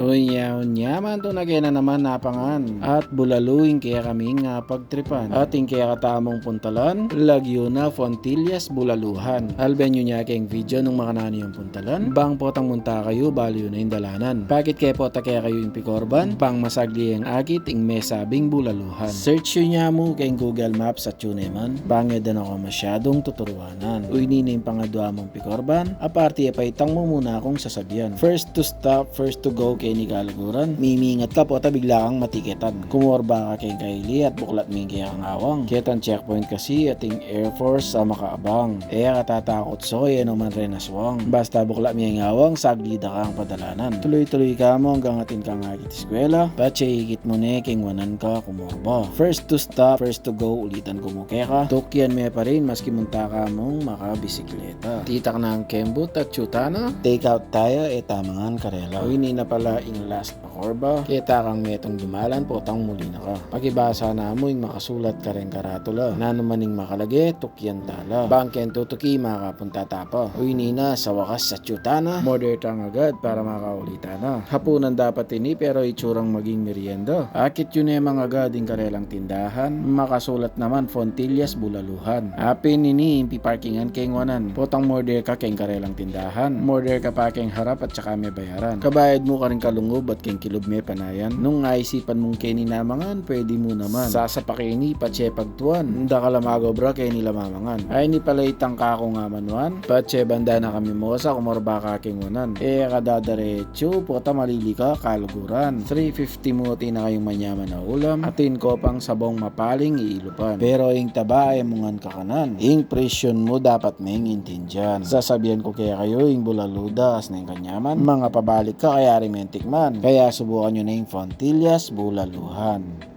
Uy, yaman to na kaya na naman napangan. At bulaluin kaya kami nga pagtripan. Ating kaya katamong puntalan, Laguna Fontillas Bulaluhan. Alben nyo niya kayong video nung makanani yung puntalan. Bang potang munta kayo, baliw na yung dalanan. Bakit kaya pota kaya kayo yung pikorban? Bang masagli ang agit, ing may sabing bulaluhan. Search yun niya mo kayong Google Maps at yun man. Bangya din ako masyadong tuturuanan. Uy, nina yung pangadwa mong pikorban. Aparte, paitang mo muna akong sasabyan. First to stop, first to go kay ni Kalaguran. Mimingat ka po ta bigla kang matiketan. Kumorba ka kay Kylie at buklat ming kaya kang awang. Ketan checkpoint kasi ating Air Force sa makaabang. Katatakot so yan naman rin aswang. Basta buklat ming awang saglida kang padalanan. Tuloy-tuloy ka mo hanggang atin kang agit eskwela. Bache higit mo ne king wanan ka kumorba. First to stop, first to go ulitan kumuke ka. Tukyan me pa rin maski munta ka mong makabisikleta. Titak na ang kembut at chutana. Take out tayo tamangan karela. Uy, na pala in last na korba. Kita kang metong dumalan, potang muli na ka. Pagibasa na mo yung makasulat ka rin karatula. Nanumaning makalagi, tukyan tala. Bangken tutuki, makapunta tapa. Uy, nina, sa wakas sa chutana. Modern tang agad para makaulita na. Hapunan dapat ini pero itsurang maging merienda. Akit yun mga agad yung karelang tindahan. Makasulat naman, Fontillas Bulaluhan. Apin ini, impi parkingan keng wanan. Potang modern ka keng karelang tindahan. Modern ka pa keng harap at saka may bayaran. Kabayad mo ka rin kalungob at keng kilob may panayan. Nung naisipan mong keni namangan, pwede mo naman. Sasapakini, patse pagtuan. Nda ka lamago bra keni lamamangan. Ay ni pala itang kako nga manuan. Patse banda na kami mo sa kumorba ka keng wanan. Kadadaretso, pota malili ka, Kalaguran. 350 mo na kayong manyaman na ulam. Atin ko pang sabong mapaling iilupan. Pero ing taba ay mungan kakanan. Ing presyon mo dapat may intindihan. Sasabihan ko kaya kayo ing bulaluda as na yung kanyaman. Mga pabalik ka kaya romantic man. Kaya subukan nyo na yung Fontillas Bulaluhan.